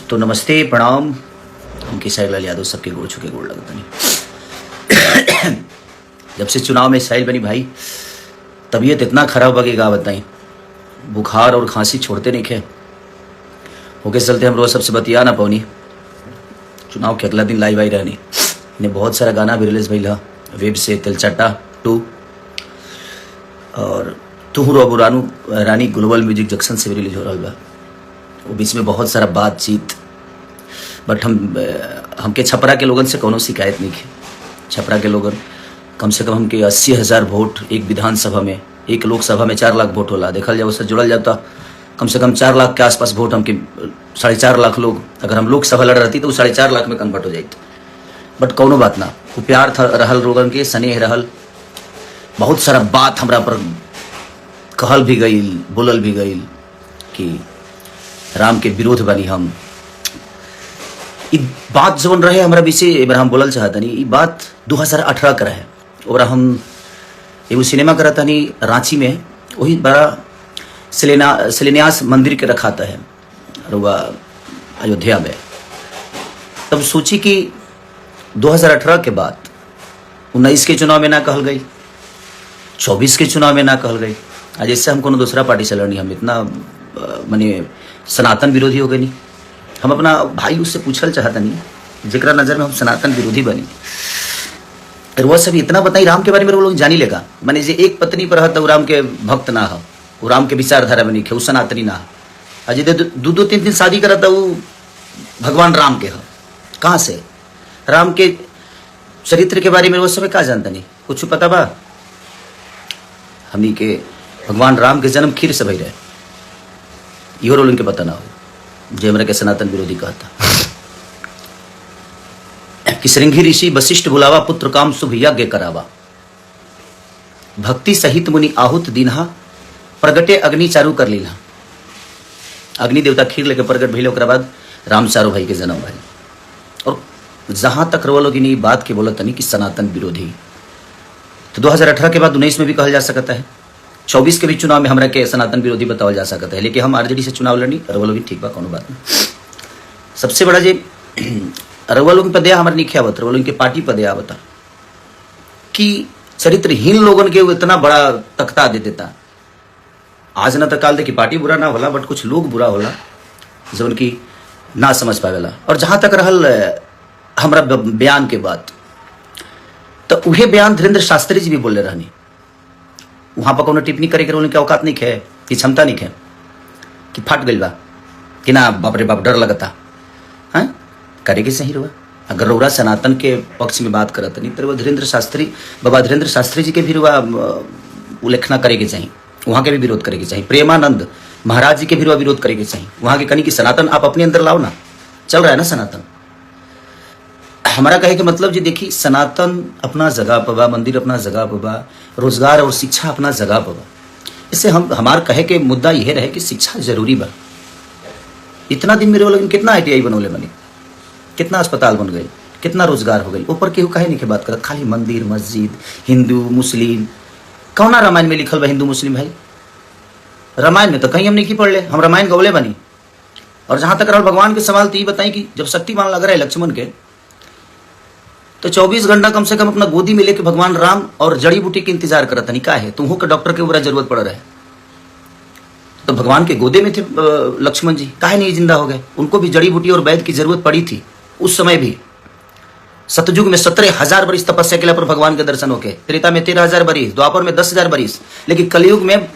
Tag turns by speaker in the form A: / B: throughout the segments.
A: तो नमस्ते प्रणाम। हम किसाई लाल यादव सबके गोड़ छुके गोड़ लगता नहीं। जब से चुनाव में साहिल बनी भाई, तबीयत इतना खराब बगेगा बताई, बुखार और खांसी छोड़ते नहीं खे होके चलते हम रोज सबसे बतिया ना पौनी। चुनाव के अगला दिन लाइव आई रहनी ने बहुत सारा गाना भी रिलीज भइल वेब से तिलचट्टा 2 और तुहू रो बुरानू रानी ग्लोबल म्यूजिक जंक्शन से भी रिलीज हो रहा बा। वो बीच में बहुत सारा बातचीत, बट हमके छपरा के लोगन से कोनो शिकायत नहीं है। छपरा के लोगन कम से कम हमके 80,000 वोट एक विधानसभा में, एक लोकसभा में 4 लाख वोट होला, देखल जाए उससे जुड़ल जाता कम से कम 4 लाख के आसपास वोट हमके 4.5 लाख लोग, अगर हम लोकसभा लड़ रहती तो वो 4.5 लाख में कन्वर्ट हो जाती। बट कौनो बात ना, वो प्यार था रहल लोगन के, स्नेह रहल, बहुत सारा बात हमरा पर कहल भी गई, बोलल भी गई कि राम के विरोध बनी हम। ई बात जवन रहे हमरा विषय हम बोलल चाहता नहीं, ई बात 2018 का रहे और हम एगो सिनेमा करता नहीं रांची में, वही बड़ा शिलान्यास मंदिर के रखाता है रुआ अयोध्या में। तब सोची कि 2018 के बाद 19 के चुनाव में ना कहल गई, 24 के चुनाव में ना कहल गई। आज इससे हम कोनो दूसरा पार्टी से लड़नी, हम इतना माने सनातन विरोधी हो गए नहीं। हम अपना भाई उससे पूछल चाहता नहीं जेकरा नजर में हम सनातन विरोधी बनी, वह सब इतना बताई राम के बारे में वो लोग जानी लेगा। माने जे एक पत्नी पर हत राम के भक्त ना हो, वो राम के विचारधारा में नहीं खे, वो सनातनी ना हो। अजय 2-3 शादी करता वो भगवान राम के हो। कहाँ से राम के चरित्र के बारे में वो सब का जानता नहीं, कुछ पता बा? हमनी के भगवान राम के जन्म खीर से भई रहे, इहो रोल उनके पता ना हो, जो हमरा के सनातन विरोधी कहता कि श्रृंगी ऋषि वशिष्ठ बुलावा, पुत्र काम शुभ यज्ञ करावा, भक्ति सहित मुनि आहुत दीन्हा, प्रगटे अग्नि चारू कर लीला। अग्नि देवता खीर लेके प्रगट भइले, ओकरा बाद राम चारो भाई के जन्म भइल। और जहां तक रवा लोग इन बात के बोलत नहीं कि सनातन विरोधी, तो 2018 के बाद 19 में भी कहल जा सकता है, 24 के भी चुनाव में हमरा के सनातन विरोधी बतावल जा सकता है। लेकिन हम आरजेडी से चुनाव लड़नी, रवा लोग भी ठीक बा, कोनो बात नहीं। सबसे बड़ा जे रवा लोग पदे हमारे नहीं आवत, रवा लोग के पार्टी पदे आवता कि चरित्रहीन लोगन के इतना बड़ा तख्ता दे देता। आज न तक काल दे कि पार्टी बुरा ना होला, बट कुछ लोग बुरा होला जो उनकी ना समझ पावेला। और जहां तक रहल हमरा बयान के बात, तो उहे बयान धीरेन्द्र शास्त्री जी भी बोले रहनी, वहां पर कोनो टिप्पणी करे के उनके औकात नहीं है, कि क्षमता नहीं है, कि फट गई बा कि ना बाप रे बाप डर लगता है करे के सही रहा। अगर रउरा सनातन के पक्ष में बात करत नहीं तो धीरेन्द्र शास्त्री, बाबा धीरेन्द्र शास्त्री जी के भी रुआ उल्लेखना करे के चाहिए, वहां के भी विरोध करे के चाहिए। प्रेमानंद महाराज जी के भी रुआ विरोध करे के चाहिए, वहां के कहीं कि सनातन आप अपने अंदर लाओ ना, चल रहा है ना सनातन। हमारा कहे के मतलब जी देखिए, सनातन अपना जगह पर बा, मंदिर अपना जगह पर बा, रोजगार और शिक्षा अपना जगह पर बा। इससे हमार कहे के मुद्दा यह रहे कि शिक्षा जरूरी बा। इतना दिन मेरे लोग कितना ITI बनौले बनी, कितना अस्पताल बन गए, कितना रोजगार हो गई, ऊपर केहू कहे नहीं के बात करत, खाली मंदिर मस्जिद हिंदू मुस्लिम। कौना रामायण में लिखल बा हिंदू मुस्लिम भाई? रामायण में तो कहीं हम नहीं की पढ़ ले, हम रामायण गौले बनी। और जहां तक रहल भगवान के सवाल, तो ये बताई कि जब शक्तिमान लग रहा है लक्ष्मण के, तो 24 घंटा कम से कम अपना गोदी में लेके भगवान राम और जड़ी बूटी के इंतजार करता नहीं, का है तुमको के डॉक्टर के पूरा जरूरत पड़ रहा है। तो भगवान के गोदे में थे लक्ष्मण जी, काहे नहीं जिंदा हो गए? उनको भी जड़ी बूटी और वैद्य की जरूरत पड़ी थी उस समय भी। सतयुग में 17,000 बरिस तपस्या के पर भगवान के दर्शन होके, त्रेता में 13,000 बरिस, द्वापर में 10,000 बरिस। लेकिन कलयुग में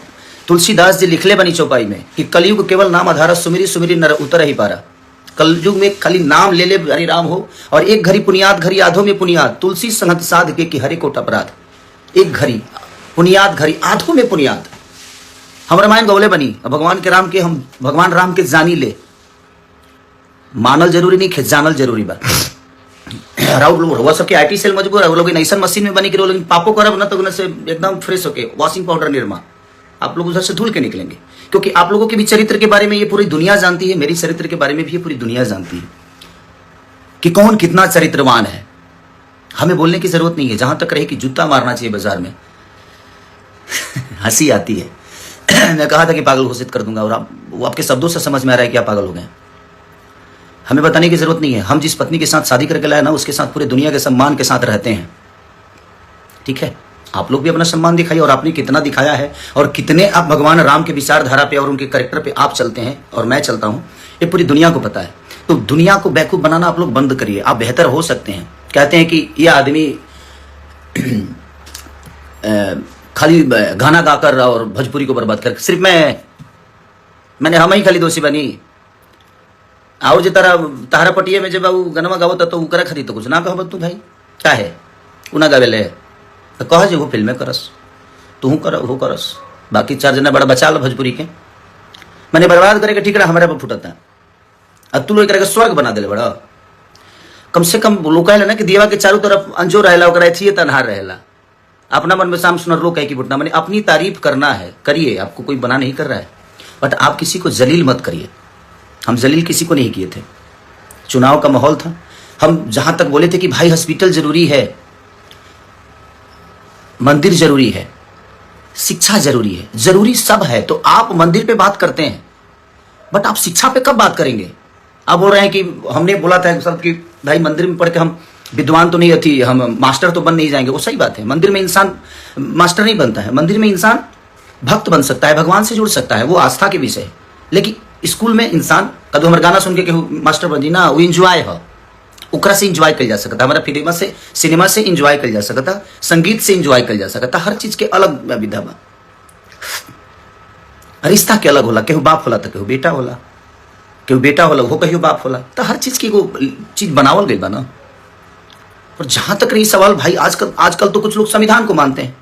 A: तुलसीदास जी लिखले बनी चौपाई में कि कलयुग केवल नाम आधारा, सुमिरी सुमिरी नर उतर ही पारा। कलयुग में खाली नाम ले ले हरि राम हो, और एक घड़ी पुनियाद घड़ी आधो में पुनियाद, तुलसी संगत साध के कि हरि कोट अपराध। एक घड़ी पुनियाद घड़ी आधो में पुनियाद। हम रामायण गौले बनी, भगवान के राम के हम भगवान राम के जानी ले, मानल जरूरी नहीं, जानल जरूरी बा। राउर सबके IT सेल मजबूर है, वो लोग ऐसा मशीन में बनी कि लोग पापो करब ना तो उनसे एकदम फ्रेश होके वॉशिंग पाउडर निर्मा, आप लोग उधर से धुल के निकलेंगे। क्योंकि आप लोगों के भी चरित्र के बारे में ये पूरी दुनिया जानती है, मेरी चरित्र के बारे में भी ये पूरी दुनिया जानती है कि कौन कितना चरित्रवान है। हमें बोलने की जरूरत नहीं है। जहां तक रहे कि जूता मारना चाहिए बाजार में हंसी आती है। मैं कहा था कि पागल घोषित कर दूंगा, और वो आपके शब्दों से समझ में आ रहा है कि आप पागल हो गए। हमें बताने की जरूरत नहीं है। हम जिस पत्नी के साथ शादी करके लाए ना, उसके साथ पूरे दुनिया के सम्मान के साथ रहते हैं। ठीक है, आप लोग भी अपना सम्मान दिखाइए, और आपने कितना दिखाया है और कितने आप भगवान राम के विचारधारा पे और उनके कैरेक्टर पे आप चलते हैं और मैं चलता हूं, ये पूरी दुनिया को पता है। तो दुनिया को बेवकूफ बनाना आप लोग बंद करिए। आप बेहतर हो सकते हैं। कहते हैं कि यह आदमी खाली गाना गाकर और भोजपुरी को बर्बाद कर, सिर्फ मैंने हम ही खाली दोषी बनी। और जो तारा पटिया में जब गनमा गावत तो उकरा खरी तो कुछ ना कहो तू भाई क्या है उना गावेले तो कह जे वो फिल्में करस तू कर वो करस, बाकी 4 जना बड़ा बचा लो भोजपुरी के। मैंने बर्बाद करे के ठीक रहा हमारे पर फुटता अब तू लोग के स्वर्ग बना दिले बड़ा। कम से कम लोग कहले ना कि दीवा के चारों तरफ अंजो रहेला ओकरा थी तनहार रहेला। अपना मन में शाम सुनर लो कह की बुटना, मैंने अपनी तारीफ करना है करिए, आपको कोई बना नहीं कर रहा है, बट आप किसी को जलील मत करिए। हम जलील किसी को नहीं किए थे। चुनाव का माहौल था, हम जहां तक बोले थे कि भाई हॉस्पिटल जरूरी है, मंदिर जरूरी है, शिक्षा जरूरी है, जरूरी सब है, तो आप मंदिर पे बात करते हैं, बट आप शिक्षा पे कब बात करेंगे? आप बोल रहे हैं कि हमने बोला था सब कि भाई मंदिर में पढ़ के हम विद्वान तो नहीं थी, हम मास्टर तो बन नहीं जाएंगे। वो सही बात है, मंदिर में इंसान मास्टर नहीं बनता है, मंदिर में इंसान भक्त बन सकता है, भगवान से जुड़ सकता है, वो आस्था के विषय है। लेकिन स्कूल में इंसान कदो हमारे गाना सुन के मास्टर बन जी ना, वो इंजॉय है, ओकरा से इंजॉय कर जा सकता, हमारा फिल्म से सिनेमा से इंजॉय कर जा सकता, संगीत से इंजॉय कर जा सकता, हर चीज के अलग विधा बा। रिश्ता के अलग होला, केहू बाप होला तो केहू बेटा होला, केहू बेटा होला वो कहियो बाप होला, तो हर चीज की वो चीज बनावल गई बा ना। और जहां तक रही सवाल भाई, आजकल तो कुछ लोग संविधान को मानते हैं,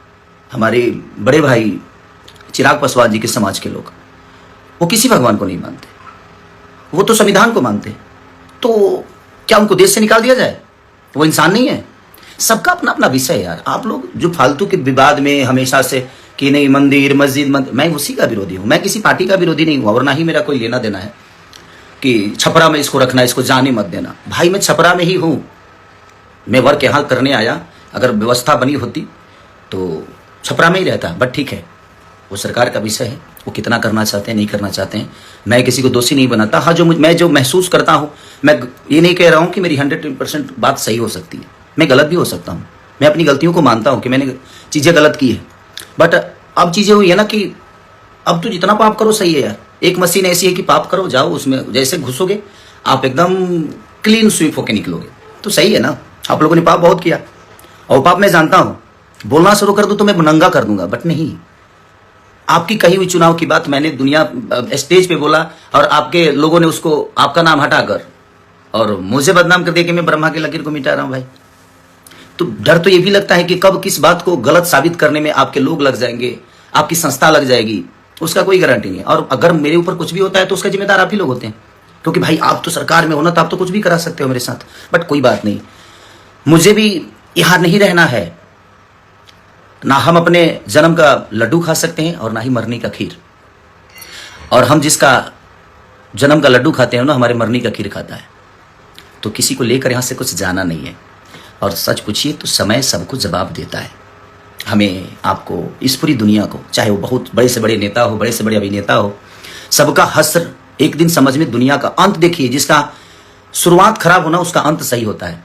A: हमारे बड़े भाई चिराग पासवान जी के समाज के लोग, वो किसी भगवान को नहीं मानते, वो तो संविधान को मानते। तो क्या उनको देश से निकाल दिया जाए? वो इंसान नहीं है? सबका अपना अपना विषय है यार। आप लोग जो फालतू के विवाद में हमेशा से कि नहीं मंदिर मस्जिद मैं उसी का विरोधी हूं, मैं किसी पार्टी का विरोधी नहीं हूं, और ना ही मेरा कोई लेना देना है कि छपरा में इसको रखना, इसको जाने मत देना। भाई मैं छपरा में ही हूं, मैं वर्क यहाँ करने आया, अगर व्यवस्था बनी होती तो छपरा में ही रहता, बट ठीक है वो सरकार का विषय है, वो कितना करना चाहते हैं नहीं करना चाहते हैं, मैं किसी को दोषी नहीं बनाता। हाँ, मैं जो महसूस करता हूँ, मैं ये नहीं कह रहा हूँ कि मेरी 100% बात सही हो सकती है, मैं गलत भी हो सकता हूँ, मैं अपनी गलतियों को मानता हूँ कि मैंने चीज़ें गलत की है, बट अब चीज़ें हुई है ना कि अब तो जितना पाप करो सही है यार। एक मशीन ऐसी है कि पाप करो जाओ, उसमें जैसे घुसोगे आप एकदम क्लीन स्वीप होके निकलोगे, तो सही है ना। आप लोगों ने पाप बहुत किया, और पाप मैं जानता हूँ, बोलना शुरू कर दूँ तो मैं नंगा कर दूंगा, बट नहीं। आपकी कही हुई चुनाव की बात मैंने दुनिया स्टेज पे बोला, और आपके लोगों ने उसको आपका नाम हटाकर और मुझे बदनाम कर दिया कि मैं ब्रह्मा की लकीर को मिटा रहा हूं भाई। तो डर तो ये भी लगता है कि कब किस बात को गलत साबित करने में आपके लोग लग जाएंगे, आपकी संस्था लग जाएगी, उसका कोई गारंटी नहीं। और अगर मेरे ऊपर कुछ भी होता है तो उसका जिम्मेदार आप ही लोग होते हैं, क्योंकि भाई आप तो सरकार में हो ना, तो आप तो कुछ भी करा सकते हो मेरे साथ। बट कोई बात नहीं, मुझे भी यहां नहीं रहना है। ना हम अपने जन्म का लड्डू खा सकते हैं और ना ही मरने का खीर, और हम जिसका जन्म का लड्डू खाते हैं ना, हमारे मरने का खीर खाता है। तो किसी को लेकर यहाँ से कुछ जाना नहीं है, और सच पूछिए तो समय सबको जवाब देता है। हमें आपको इस पूरी दुनिया को, चाहे वो बहुत बड़े से बड़े नेता हो, बड़े से बड़े अभिनेता हो, सबका हश्र एक दिन समझ में, दुनिया का अंत देखिए। जिसका शुरुआत खराब होना उसका अंत सही होता है,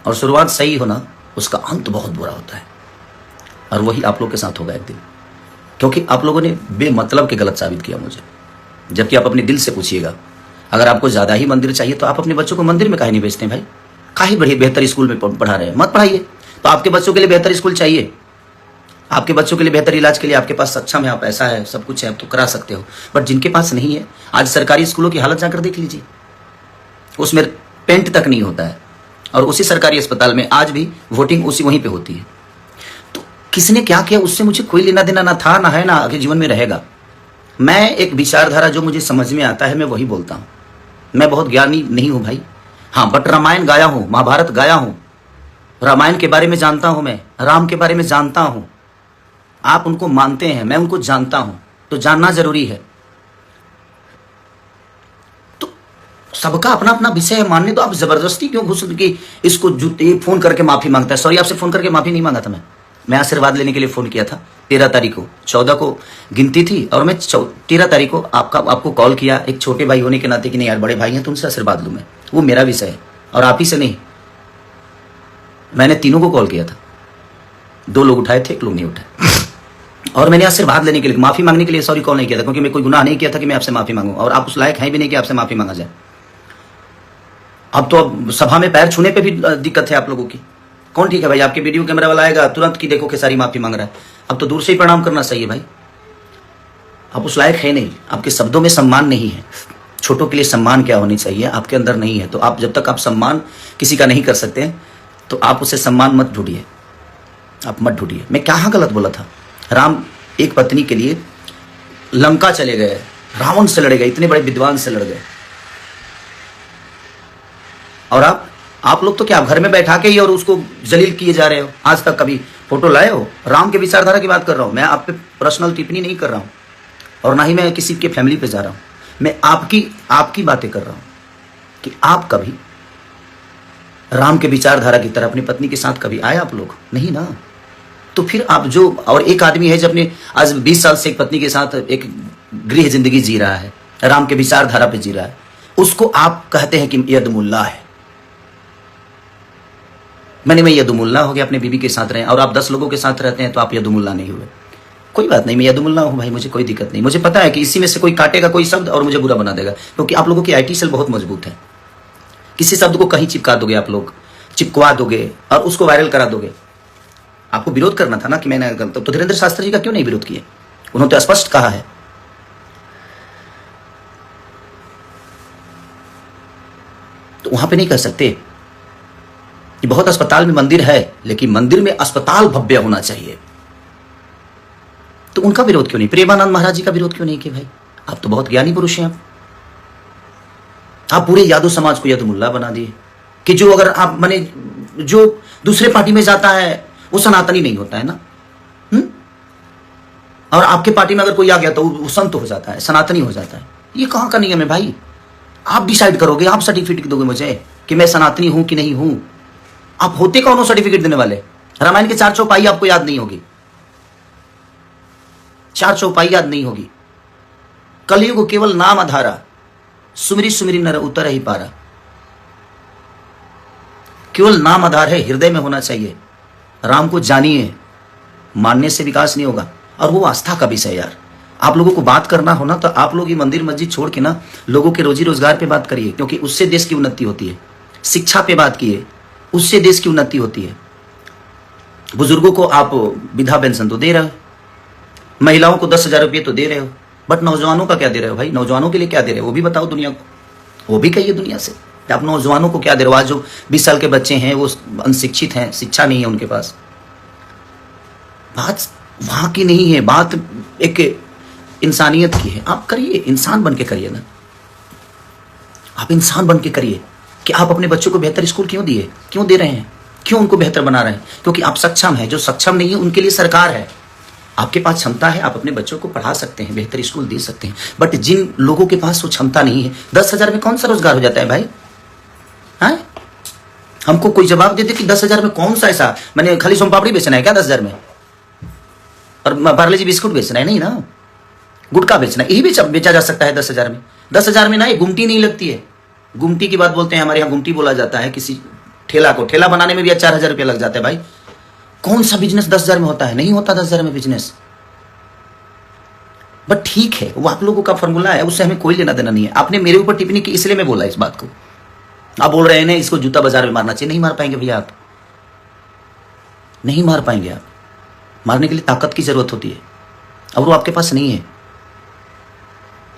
A: और शुरुआत सही होना उसका अंत बहुत बुरा होता है। और वही आप लोग के साथ होगा एक दिन, क्योंकि आप लोगों ने बेमतलब के गलत साबित किया मुझे। जबकि आप अपने दिल से पूछिएगा, अगर आपको ज़्यादा ही मंदिर चाहिए तो आप अपने बच्चों को मंदिर में काहे नहीं भेजते हैं भाई? काहे बढ़िया बेहतर स्कूल में पढ़ा रहे हैं, मत पढ़ाइए। तो आपके बच्चों के लिए बेहतर स्कूल चाहिए, आपके बच्चों के लिए बेहतर इलाज के लिए आपके पास सक्षम है, आप पैसा है, सब कुछ है, आप तो करा सकते हो। बट जिनके पास नहीं है, आज सरकारी स्कूलों की हालत जाकर देख लीजिए, उसमें पेंट तक नहीं होता है, और उसी सरकारी अस्पताल में आज भी वोटिंग वहीं पर होती है। तो किसने क्या किया उससे मुझे कोई लेना देना ना था, ना है, ना आगे जीवन में रहेगा। मैं एक विचारधारा जो मुझे समझ में आता है मैं वही बोलता हूँ। मैं बहुत ज्ञानी नहीं हूँ भाई, हाँ, बट रामायण गाया हूँ, महाभारत गाया हूँ, रामायण के बारे में जानता हूँ, मैं राम के बारे में जानता हूँ। आप उनको मानते हैं, मैं उनको जानता हूँ, तो जानना जरूरी है। तो सबका अपना अपना विषय है, मानने तो आप जबरदस्ती क्यों घुस कि इसको ये फोन करके माफी मांगता है? सॉरी, आपसे फोन करके माफी नहीं मांगा था मैं आशीर्वाद लेने के लिए फ़ोन किया था 13 तारीख को, 14 को गिनती थी और मैं 13 तारीख को आपको कॉल किया एक छोटे भाई होने के नाते कि नहीं यार बड़े भाई हैं तो उनसे आशीर्वाद लूँ मैं, वो मेरा विषय है और आप ही से नहीं। मैंने तीनों को कॉल किया था, 2 लोग उठाए थे, 1 लोग नहीं उठाए और मैंने आशीर्वाद लेने के लिए, माफ़ी मांगने के लिए सॉरी कॉल नहीं किया था क्योंकि मैं कोई गुनाह नहीं किया था कि मैं आपसे माफ़ी मांगूँ और आप उस लायक हैं भी नहीं कि आपसे माफ़ी मांगा जाए। अब तो अब सभा में पैर छूने पे भी दिक्कत है आप लोगों की। कौन ठीक है भाई, आपके वीडियो कैमरा वाला आएगा तुरंत की देखो खेसारी माफी मांग रहा है, अब तो दूर से ही प्रणाम करना चाहिए भाई। आप उस लायक है नहीं, आपके शब्दों में सम्मान नहीं है। छोटों के लिए सम्मान क्या होनी चाहिए आपके अंदर नहीं है, तो आप जब तक आप सम्मान किसी का नहीं कर सकते तो आप उसे सम्मान मत ढूंढिए, आप मत ढूंढिए। मैं कहाँ गलत बोला था? राम एक पत्नी के लिए लंका चले गए, रावण से लड़ गए, इतने बड़े विद्वान से लड़ गए और आप लोग तो क्या घर में बैठा के ही और उसको जलील किए जा रहे हो। आज तक कभी फोटो लाए हो? राम के विचारधारा की बात कर रहा हूं मैं, आप पे पर्सनल टिप्पणी नहीं कर रहा हूं और ना ही मैं किसी के फैमिली पे जा रहा हूं। मैं आपकी बातें कर रहा हूं कि आप कभी राम के विचारधारा की तरह अपनी पत्नी के साथ कभी आए आप लोग? नहीं ना। तो फिर आप जो, और एक आदमी है जो अपने आज 20 साल से एक पत्नी के साथ एक गृह जिंदगी जी रहा है, राम के विचारधारा पे जी रहा है, उसको आप कहते हैं कि यदमुल्ला है। मैं यदुमुल्ला हो गया, अपने बीबी के साथ रहे और आप 10 लोगों के साथ रहते हैं तो आप यदुमुल्ला नहीं हुए। कोई बात नहीं, मैं यदुमुल्ला हूं भाई, मुझे कोई दिक्कत नहीं। मुझे पता है कि इसी में से कोई काटेगा कोई शब्द और मुझे बुरा बना देगा, क्योंकि आप लोगों की आईटी सेल बहुत मजबूत है। किसी शब्द को कहीं चिपका दोगे, आप लोग चिपकवा दोगे और उसको वायरल करा दोगे। आपको विरोध करना था ना कि मैंने गलत, तो धीरेन्द्र शास्त्री जी का क्यों नहीं विरोध किए? उन्होंने तो स्पष्ट कहा है। तो वहां पे नहीं कह सकते कि बहुत अस्पताल में मंदिर है, लेकिन मंदिर में अस्पताल भव्य होना चाहिए। तो उनका विरोध क्यों नहीं? प्रेमानंद महाराज जी का विरोध क्यों नहीं किया भाई? आप तो बहुत ज्ञानी पुरुष हैं। आप पूरे यादव समाज को यदमुल्ला बना दिए कि जो अगर आप माने जो दूसरे पार्टी में जाता है वो सनातनी नहीं होता है ना। और आपके पार्टी में अगर कोई आ गया तो वो संत हो जाता है, सनातनी हो जाता है। ये कहां का नियम है भाई? आप डिसाइड करोगे, आप सर्टिफिकेट दोगे मुझे कि मैं सनातनी हूं कि नहीं हूं। आप होते कौन हो सर्टिफिकेट देने वाले? रामायण की 4 चौपाई आपको याद नहीं होगी, 4 चौपाई याद नहीं होगी। कलयुग केवल नाम आधारा, सुमिरी सुमिरी नर उतर ही पारा। केवल नाम आधार है, हृदय में होना चाहिए। राम को जानिए, मानने से विकास नहीं होगा और वो आस्था का विषय यार। आप लोगों को बात करना हो ना तो आप लोग ये मंदिर मस्जिद छोड़ के ना लोगों के रोजी रोजगार पे बात करिए, क्योंकि उससे देश की उन्नति होती है। शिक्षा पे बात किए, उससे देश की उन्नति होती है। बुजुर्गों को आप विधवा पेंशन तो दे रहे हो, महिलाओं को 10,000 रुपये तो दे रहे हो, बट नौजवानों का क्या दे रहे हो भाई? नौजवानों के लिए क्या दे रहे हो वो भी बताओ दुनिया को, वो भी कहिए दुनिया से आप नौजवानों को क्या दे रहे हो। आज जो 20 साल के बच्चे हैं वो अनशिक्षित हैं, शिक्षा नहीं है उनके पास। बात वहां की नहीं है, बात एक इंसानियत की है। आप करिए, इंसान बन के करिए ना, आप इंसान बन के करिए कि आप अपने बच्चों को बेहतर स्कूल क्यों दिए, क्यों दे रहे हैं, क्यों उनको बेहतर बना रहे हैं? क्योंकि आप सक्षम हैं। जो सक्षम नहीं है उनके लिए सरकार है। आपके पास क्षमता है, आप अपने बच्चों को पढ़ा सकते हैं, बेहतर स्कूल दे सकते हैं। बट जिन लोगों के पास वो क्षमता नहीं है, 10,000 में कौन सा रोजगार हो जाता है भाई? हाँ, हमको कोई जवाब देते कि 10,000 में कौन सा ऐसा, मैंने खाली सोम पापड़ी बेचना है क्या 10,000 में? और पार्ले जी बिस्कुट बेचना है? नहीं ना, गुटखा बेचना है, यही बेचा जा सकता है 10,000 में। 10,000 में ना ये गुमटी नहीं लगती है। गुमटी की बात बोलते हैं, हमारे यहाँ गुमटी बोला जाता है किसी ठेला को। ठेला बनाने में भी 4,000 रुपया लग जाता है भाई। कौन सा बिजनेस 10,000 में होता है? नहीं होता 10,000 में बिजनेस। बट ठीक है, वो आप लोगों का फॉर्मूला है, उससे हमें कोई लेना देना नहीं है। आपने मेरे ऊपर टिप्पणी की इसलिए मैं बोला इस बात को। आप बोल रहे हैं ना इसको जूता बाजार में मारना चाहिए, नहीं मार पाएंगे भैया, आप नहीं मार पाएंगे। आप मारने के लिए ताकत की जरूरत होती है और वो आपके पास नहीं है।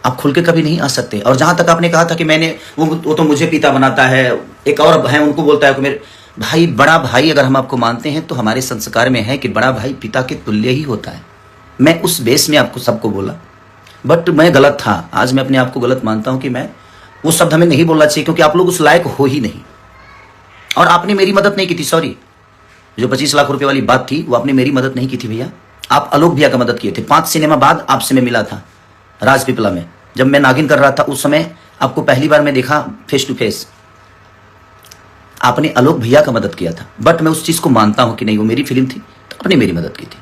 A: आप खुल के कभी नहीं आ सकते। और जहां तक आपने कहा था कि मैंने वो तो मुझे पिता बनाता है, एक और है उनको बोलता है कि मेरे भाई, बड़ा भाई अगर हम आपको मानते हैं तो हमारे संस्कार में है कि बड़ा भाई पिता के तुल्य ही होता है। मैं उस बेस में आपको सबको बोला, बट मैं गलत था। आज मैं अपने आप को गलत मानता हूं कि मैं वो शब्द हमें नहीं बोलना चाहिए, क्योंकि आप लोग उस लायक हो ही नहीं। और आपने मेरी मदद नहीं की थी, सॉरी, जो 25 लाख रुपए वाली बात थी वो आपने मेरी मदद नहीं की थी भैया। आप आलोक भैया का मदद किए थे। 5 सिनेमा बाद आपसे मैं मिला था राजपीपला में, जब मैं नागिन कर रहा था। उस समय आपको पहली बार मैं देखा फेस टू फेस। आपने आलोक भैया का मदद किया था। बट मैं उस चीज को मानता हूं कि नहीं वो मेरी फिल्म थी, तो आपने मेरी मदद की थी,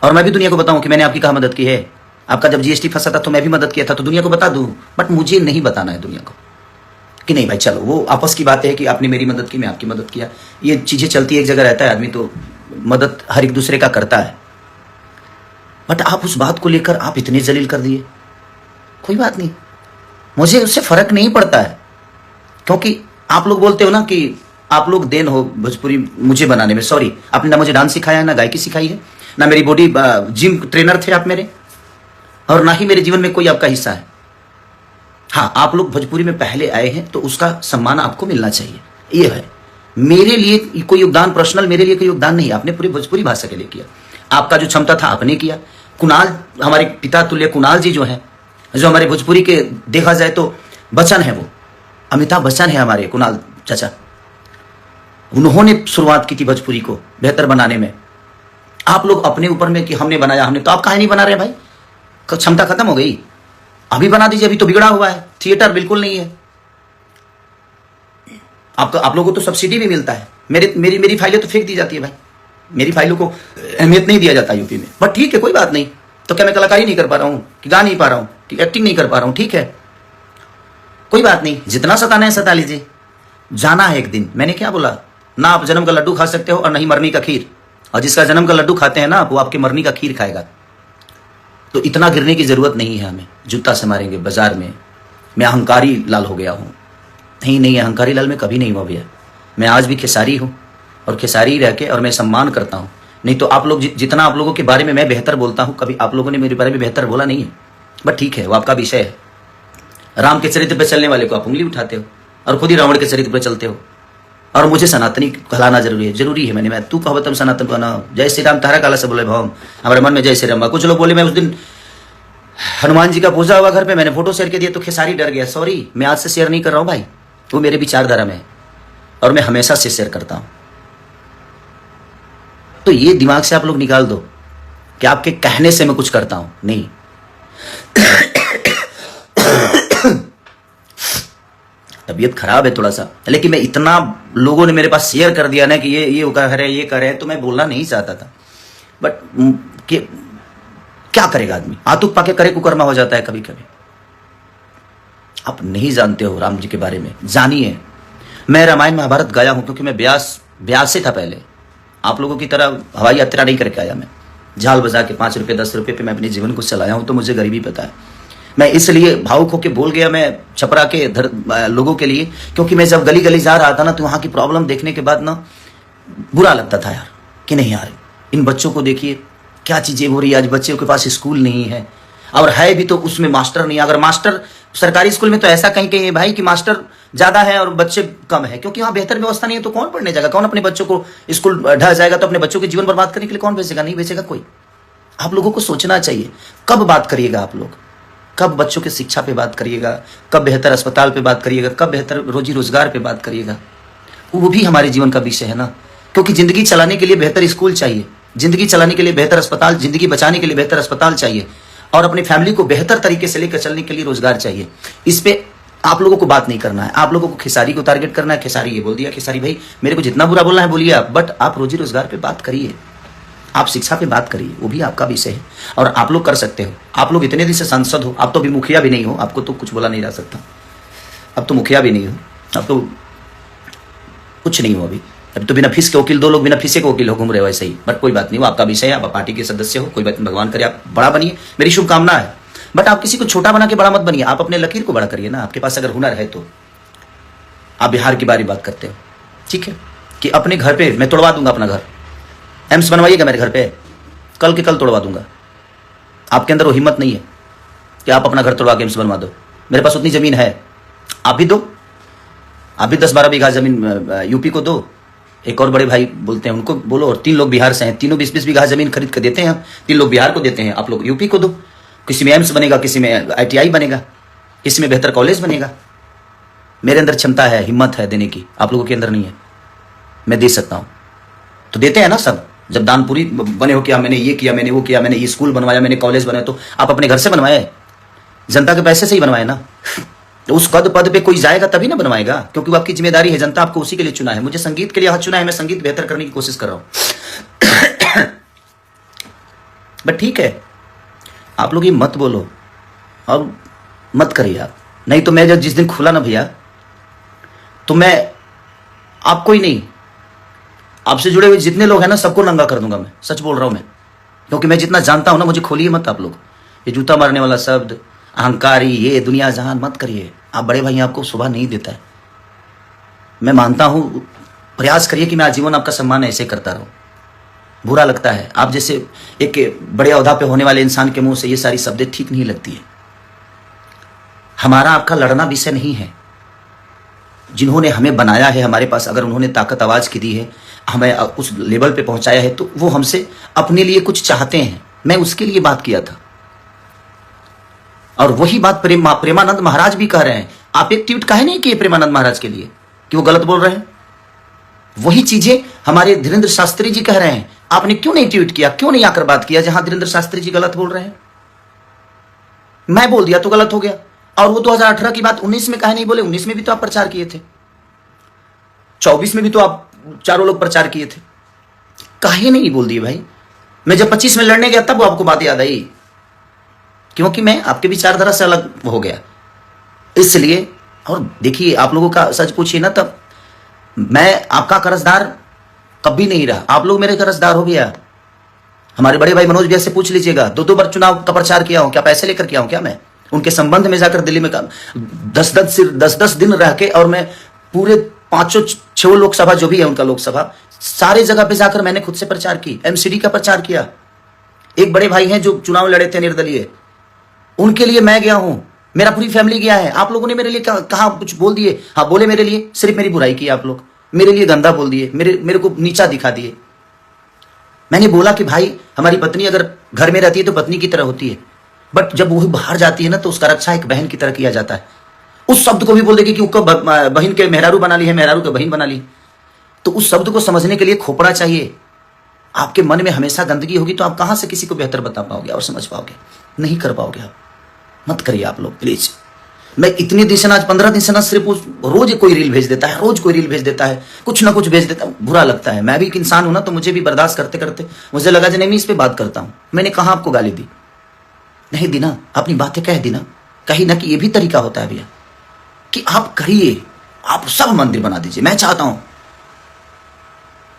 A: और मैं भी दुनिया को बताऊं कि मैंने आपकी कहाँ मदद की है। आपका जब जीएसटी फंसा था तो मैं भी मदद किया था, तो दुनिया को बता दूं। बट मुझे नहीं बताना है दुनिया को कि नहीं भाई चलो, वो आपस की बात है कि आपने मेरी मदद की, मैं आपकी मदद किया। ये चीजें चलती है, एक जगह रहता है आदमी तो मदद हर एक दूसरे का करता है। बट आप उस बात को लेकर आप इतने जलील कर दिए। कोई बात नहीं, मुझे उससे फर्क नहीं पड़ता है, क्योंकि आप लोग बोलते हो ना कि आप लोग देन हो भोजपुरी मुझे बनाने में। सॉरी, आपने ना मुझे डांस सिखाया है, ना गायकी सिखाई है, ना मेरी बॉडी जिम ट्रेनर थे आप मेरे, और ना ही मेरे जीवन में कोई आपका हिस्सा है। हाँ, आप लोग भोजपुरी में पहले आए हैं तो उसका सम्मान आपको मिलना चाहिए, ये है। मेरे लिए कोई योगदान पर्सनल, मेरे लिए कोई योगदान नहीं, आपने पूरी भोजपुरी भाषा के लिए किया। आपका जो क्षमता था आपने किया। कुणाल, हमारे पिता तुल्य कुणाल जी जो हैं, जो हमारे भोजपुरी के देखा जाए तो बच्चन है, वो अमिताभ बच्चन है हमारे कुणाल चाचा। उन्होंने शुरुआत की थी भोजपुरी को बेहतर बनाने में। आप लोग अपने ऊपर में कि हमने बनाया, हमने, तो आप काहे नहीं बना रहे भाई? क्षमता खत्म हो गई, अभी बना दीजिए। अभी तो बिगड़ा हुआ है, थिएटर बिल्कुल नहीं है। आप लोगों को तो सब्सिडी भी मिलता है। मेरी फाइलें तो फेंक दी जाती है भाई, मेरी फाइलों को अहमियत नहीं दिया जाता यूपी में। बट ठीक है, कोई बात नहीं। तो क्या मैं कलाकारी नहीं कर पा रहा हूं, कि गा नहीं पा रहा हूं, कि एक्टिंग नहीं कर पा रहा हूं? ठीक है, कोई बात नहीं, जितना सताना है सता लीजिए। जाना है एक दिन। मैंने क्या बोला? ना आप जन्म का लड्डू खा सकते हो और ना ही मरनी का खीर। और जिसका जन्म का लड्डू खाते हैं ना, वो आपके मरनी का खीर खाएगा। तो इतना गिरने की जरूरत नहीं है हमें, जूता से मारेंगे बाजार में। मैं अहंकारी लाल हो गया हूं? नहीं, अहंकारी लाल मैं कभी नहीं हुआ भैया। मैं आज भी खेसारी हूं, और खेसारी रह के, और मैं सम्मान करता हूं। नहीं तो आप लोग जितना आप लोगों के बारे में मैं बेहतर बोलता हूं, कभी आप लोगों ने मेरे बारे में बेहतर बोला नहीं है। बट ठीक है, वो आपका विषय है। राम के चरित्र पर चलने वाले को आप उंगली उठाते हो, और खुद ही रावण के चरित्र पर चलते हो। और मुझे सनातनी कहलाना जरूरी है। मैं तू कहो तुम सनातन कहना। जय श्री राम तारा काला से बोले भवम, हमारे मन में जय श्री राम। कुछ लोग बोले मैं उस दिन हनुमान जी का पूजा हुआ घर पे, मैंने फोटो शेयर कर दिया तो खेसारी डर गया। सॉरी, मैं आज से शेयर नहीं कर रहा हूं भाई, वो मेरे विचारधारा में है, और मैं हमेशा से शेयर करता हूं। तो ये दिमाग से आप लोग निकाल दो कि आपके कहने से मैं कुछ करता हूं, नहीं। तबीयत खराब है थोड़ा सा, लेकिन मैं इतना लोगों ने मेरे पास शेयर कर दिया ना कि ये कर रहे, ये कर रहे, तो मैं बोलना नहीं चाहता था। बट क्या करेगा आदमी, आतुक पाके करे कुकर्मा हो जाता है कभी कभी। आप नहीं जानते हो राम जी के बारे में, जानिए। मैं रामायण महाभारत गाया हूं क्योंकि मैं ब्यास से था पहले। आप लोगों की तरह हवाई यात्रा नहीं करके आया मैं। झाल बजा के 5 रुपये 10 रुपये पे मैं अपने जीवन को चलाया हूं, तो मुझे गरीबी पता है। मैं इसलिए भावुक होकर बोल गया मैं छपरा के लोगों के लिए, क्योंकि मैं जब गली गली जा रहा था ना, तो वहां की प्रॉब्लम देखने के बाद ना बुरा लगता था यार, कि नहीं यार, इन बच्चों को देखिए क्या चीजें हो रही है। आज बच्चों के पास स्कूल नहीं है, और है भी तो उसमें मास्टर नहीं। अगर मास्टर सरकारी स्कूल में तो ऐसा कहीं भाई कि मास्टर ज्यादा है और बच्चे कम है, क्योंकि वहां बेहतर व्यवस्था नहीं है। तो कौन पढ़ने जाएगा? कौन अपने बच्चों को स्कूल ढह जाएगा? तो अपने बच्चों के जीवन बर्बाद करने के लिए कौन भेजेगा? नहीं भेजेगा कोई। आप लोगों को सोचना चाहिए, कब बात करिएगा आप लोग, कब बच्चों की शिक्षा पे बात करिएगा, कब बेहतर अस्पताल पे बात करिएगा, कब बेहतर रोजी रोजगार पे बात करिएगा। वो भी हमारे जीवन का विषय है ना, क्योंकि जिंदगी चलाने के लिए बेहतर स्कूल चाहिए, जिंदगी चलाने के लिए बेहतर अस्पताल, जिंदगी बचाने के लिए बेहतर अस्पताल चाहिए, और अपनी फैमिली को बेहतर तरीके से लेकर चलने के लिए रोजगार चाहिए। इस पे आप लोगों को बात नहीं करना है। आप लोगों को खेसारी को टारगेट करना है। खेसारी ये बोल दिया, खेसारी भाई मेरे को जितना बुरा बोलना है बोलिए आप, बट आप रोजी रोजगार पे बात करिए, आप शिक्षा पे बात करिए, वो भी आपका विषय है और आप लोग कर सकते हो। आप लोग इतने दिन से सांसद हो, आप तो अभी मुखिया भी नहीं हो, आपको तो कुछ बोला नहीं जा सकता। अब तो मुखिया भी नहीं हो, अब तो कुछ नहीं हो। अभी तो बिना फीस के वकील, 2 लोग बिना फीस के वकील हो घूम रहे हो वैसे ही। बट कोई बात नहीं, वो आपका विषय है, आप पार्टी के सदस्य हो, कोई बात नहीं, भगवान करे आप बड़ा बनिए, मेरी शुभकामना है। बट आप किसी को छोटा बना के बड़ा मत बनिए, आप अपने लकीर को बड़ा करिए ना। आपके पास अगर हुनर है तो आप बिहार की बारी बात करते हो, ठीक है, कि अपने घर पे मैं तोड़वा दूंगा अपना घर, एम्स बनवाइएगा मेरे घर पे, कल के कल तोड़वा दूंगा। आपके अंदर वो हिम्मत नहीं है कि आप अपना घर तोड़वा के एम्स बनवा दो। मेरे पास उतनी जमीन है, आप भी दो, आप भी 10-12 बीघा जमीन यूपी को दो। एक और बड़े भाई बोलते हैं, उनको बोलो। और 3 लोग बिहार से हैं, तीनों 20-20 बीघा जमीन खरीद कर देते हैं हम। 3 लोग बिहार को देते हैं, आप लोग यूपी को दो। किसी में एम्स बनेगा, किसी में ITI बनेगा, किसी में बेहतर कॉलेज बनेगा। मेरे अंदर क्षमता है, हिम्मत है देने की, आप लोगों के अंदर नहीं है। मैं दे सकता हूं, तो देते हैं ना सब। जब दानपुरी बने हो, क्या मैंने ये किया, मैंने वो किया, मैंने ये स्कूल बनवाया, मैंने कॉलेज बनाया, तो आप अपने घर से बनवाए, जनता के पैसे से ही बनवाए ना। तो उस पद पे कोई जाएगा तभी ना बनवाएगा, क्योंकि वो आपकी जिम्मेदारी है। जनता आपको उसी के लिए चुना है। मुझे संगीत के लिए चुना है, मैं संगीत बेहतर करने की कोशिश कर रहा हूं। बट ठीक है, आप लोग ये मत बोलो और मत करिए आप। नहीं तो मैं जब जिस दिन खुला ना भैया, तो मैं आपको ही नहीं, आपसे जुड़े हुए जितने लोग हैं ना सबको नंगा कर दूंगा। मैं सच बोल रहा हूं मैं, क्योंकि मैं जितना जानता हूं ना, मुझे खोलिए मत आप लोग। ये जूता मारने वाला शब्द, अहंकारी, ये दुनिया जहान मत करिए। आप बड़े भाई आपको शोभा नहीं देता है। मैं मानता हूं, प्रयास करिए कि मैं आजीवन आपका सम्मान ऐसे करता रहूं। बुरा लगता है, आप जैसे एक बड़े ओहदा पे होने वाले इंसान के मुंह से ये सारी शब्दें ठीक नहीं लगती है। हमारा आपका लड़ना विषय नहीं है। जिन्होंने हमें बनाया है, हमारे पास अगर उन्होंने ताकत आवाज की दी है, हमें उस लेवल पे पहुंचाया है, तो वो हमसे अपने लिए कुछ चाहते हैं। मैं उसके लिए बात किया था, और वही बात प्रेमानंद महाराज भी कह रहे हैं। आप एक ट्वीट कहे नहीं कि प्रेमानंद महाराज के लिए कि वो गलत बोल रहे हैं। वही चीजें हमारे धीरेन्द्र शास्त्री जी कह रहे हैं। आपने क्यों नहीं ट्वीट किया, क्यों नहीं आकर बात किया जहां धीरेन्द्र शास्त्री जी गलत बोल रहे हैं? मैं बोल दिया तो गलत हो गया। और वो 2018 की बात 19 में कहे नहीं बोले? 19 में भी तो आप प्रचार किए थे, 24 में भी तो आप चारों लोग प्रचार किए थे। काहे नहीं बोल दिए भाई? मैं जब 25 में लड़ने गया तब वो आपको बात याद आई, क्योंकि मैं आपके विचारधारा से अलग हो गया इसलिए। और देखिए, आप लोगों का सच पूछिए ना, तब मैं आपका कर्जदार कभी नहीं रहा। आप लोग मेरे कर्जदार हो गया। हमारे बड़े भाई मनोज भैया से पूछ लीजिएगा, 2-2 बार चुनाव का प्रचार किया हूं। क्या पैसे लेकर किया हूं क्या? मैं उनके संबंध में जाकर दिल्ली में 10-10 दिन रह के, और मैं पूरे 5-6 लोकसभा जो भी है उनका लोकसभा, सारे जगह पे जाकर मैंने खुद से प्रचार की, एमसीडी का प्रचार किया। एक बड़े भाई हैं जो चुनाव लड़े थे निर्दलीय, उनके लिए मैं गया हूं, मेरा पूरी फैमिली गया है। आप लोगों ने मेरे लिए कहा, कुछ बोल दिए? हाँ बोले मेरे लिए, सिर्फ मेरी बुराई की आप लोग, मेरे लिए गंदा बोल दिए, मेरे को नीचा दिखा दिए। मैंने बोला कि भाई, हमारी पत्नी अगर घर में रहती है तो पत्नी की तरह होती है, बट जब वो बाहर जाती है ना, तो उसका रक्षा एक बहन की तरह किया जाता है। उस शब्द को भी बोल देगी कि उसको बहन के मेहरारू बना ली है, मेहरारू के बहन बना ली। तो उस शब्द को समझने के लिए खोपड़ा चाहिए। आपके मन में हमेशा गंदगी होगी तो आप कहां से किसी को बेहतर बता पाओगे और समझ पाओगे? नहीं कर पाओगे आप। मत करिए आप लोग प्लीज। मैं इतने दिन से ना, आज 15 दिन से ना, सिर्फ रोज कोई रील भेज देता है, रोज कोई रील भेज देता है, कुछ ना कुछ भेज देता है। बुरा लगता है। मैं भी एक इंसान हूं ना, तो मुझे भी बर्दाश्त करते करते मुझे लगा नहीं, मैं इस पे बात करता हूं। मैंने कहा आपको गाली दी? नहीं दी ना, अपनी बातें कह दी ना। कहीं ना कि ये भी तरीका होता है भैया कि आप करिए, आप सब मंदिर बना दीजिए, मैं चाहता हूं,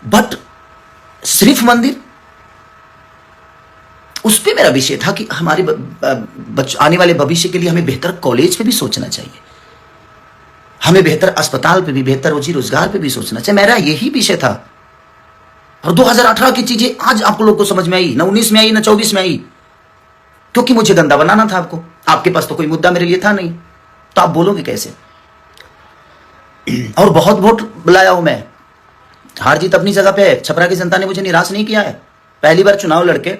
A: बट सिर्फ मंदिर, उस पे मेरा विषय था कि हमारे आने वाले भविष्य के लिए हमें बेहतर कॉलेज पे भी सोचना चाहिए, हमें बेहतर अस्पताल पे भी, बेहतर रोजी रोजगार पे भी सोचना चाहिए। मेरा यही विषय था। और 2018 की चीजें आज आप लोग को समझ में आई, ना 19 में आई, ना 24 में आई, क्योंकि मुझे गंदा बनाना था आपको। आपके पास तो कोई मुद्दा मेरे लिए था नहीं, तो आप बोलोगे कैसे? और बहुत वोट बुलाया हूं मैं, हार जीत अपनी जगह पे है। छपरा की जनता ने मुझे निराश नहीं किया है। पहली बार चुनाव लड़के,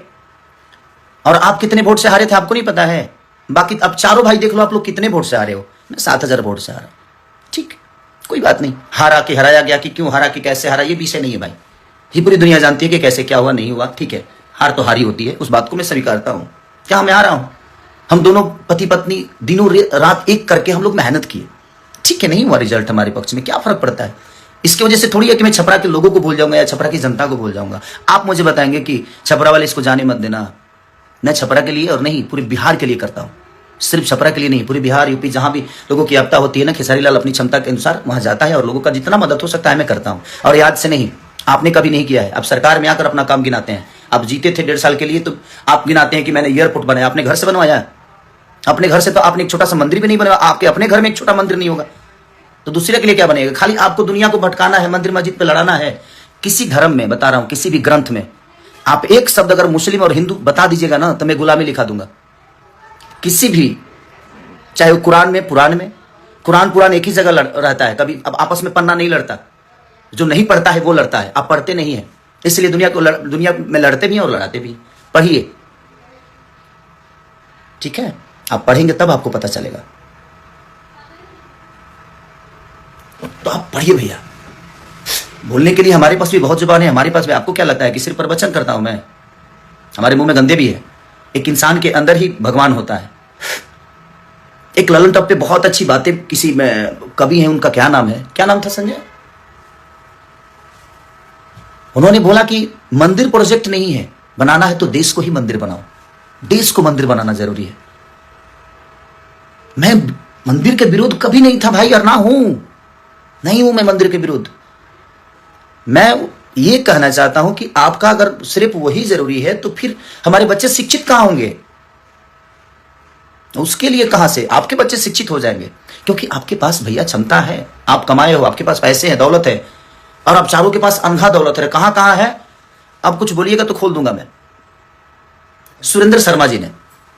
A: और आप कितने वोट से हारे थे आपको नहीं पता है। बाकी अब चारों भाई देख लो आप लोग कितने वोट से हारे हो। मैं 7000 वोट से हारा। ठीक, कोई बात नहीं। हारा कि हराया गया, कि क्यों हारा, कि कैसे हारा, ये विषय नहीं है भाई। ये पूरी दुनिया जानती है कि कैसे क्या हुआ, नहीं हुआ। ठीक है, हार तो हारी होती है, उस बात को मैं स्वीकारता हूं। क्या मैं हारा हूं? हम दोनों पति पत्नी दिनों रात एक करके हम लोग मेहनत किए। ठीक है, नहीं हुआ रिजल्ट हमारे पक्ष में, क्या फर्क पड़ता है? इसकी वजह से थोड़ी है कि मैं छपरा के लोगों को भूल जाऊंगा या छपरा की जनता को भूल जाऊंगा। आप मुझे बताएंगे कि छपरा वाले इसको जाने मत देना। मैं छपरा के लिए और नहीं, पूरे बिहार के लिए करता हूं। सिर्फ छपरा के लिए नहीं, पूरे बिहार यूपी जहां भी लोगों की आपदा होती है ना, खेसारी लाल अपनी क्षमता के अनुसार वहां जाता है और लोगों का जितना मदद हो सकता है मैं करता हूं। और याद से नहीं, आपने कभी नहीं किया है। आप सरकार में आकर अपना काम गिनाते हैं। आप जीते थे 1.5 साल के लिए, तो आप गिनाते हैं कि मैंने एयरपोर्ट बनाया। अपने घर से बनवाया? अपने घर से तो आपने एक छोटा सा मंदिर भी नहीं बनवाया। आपके अपने घर में एक छोटा मंदिर नहीं होगा तो दूसरे के लिए क्या बनेगा? खाली आपको दुनिया को भटकाना है, मंदिर मस्जिद पे लड़ाना है। किसी धर्म में, बता रहा हूं, किसी भी ग्रंथ में आप एक शब्द अगर मुस्लिम और हिंदू बता दीजिएगा ना, तो मैं गुलामी लिखा दूंगा। किसी भी, चाहे वो कुरान में, पुराण में, कुरान एक ही जगह रहता है। कभी अब आपस में पन्ना नहीं लड़ता। जो नहीं पढ़ता है वो लड़ता है, आप पढ़ते नहीं है, इसलिए दुनिया में लड़ते भी हैं और लड़ाते भी। पढ़िए, ठीक है? आप पढ़ेंगे तब आपको पता चलेगा। तो आप पढ़िए भैया। बोलने के लिए हमारे पास भी बहुत जुबान है, हमारे पास भी। आपको क्या लगता है कि सिर्फ प्रवचन करता हूं मैं? हमारे मुंह में गंदे भी है। एक इंसान के अंदर ही भगवान होता है। एक ललन टॉप पे बहुत अच्छी बातें किसी में कवि है, उनका क्या नाम है, क्या नाम था संजय? उन्होंने बोला कि मंदिर प्रोजेक्ट नहीं है, बनाना है तो देश को ही मंदिर बनाओ, देश को मंदिर बनाना जरूरी है। मैं मंदिर के विरुद्ध कभी नहीं था भाई, और ना हूं, नहीं हूं मैं मंदिर के विरुद्ध। मैं ये कहना चाहता हूं कि आपका अगर सिर्फ वही जरूरी है तो फिर हमारे बच्चे शिक्षित कहां होंगे? उसके लिए कहां से आपके बच्चे शिक्षित हो जाएंगे? क्योंकि आपके पास भैया क्षमता है, आप कमाए हो, आपके पास पैसे हैं, दौलत है, और आप चारों के पास अंधा दौलत है। कहां कहां है? आप कुछ बोलिएगा तो खोल दूंगा मैं। सुरेंद्र शर्मा जी ने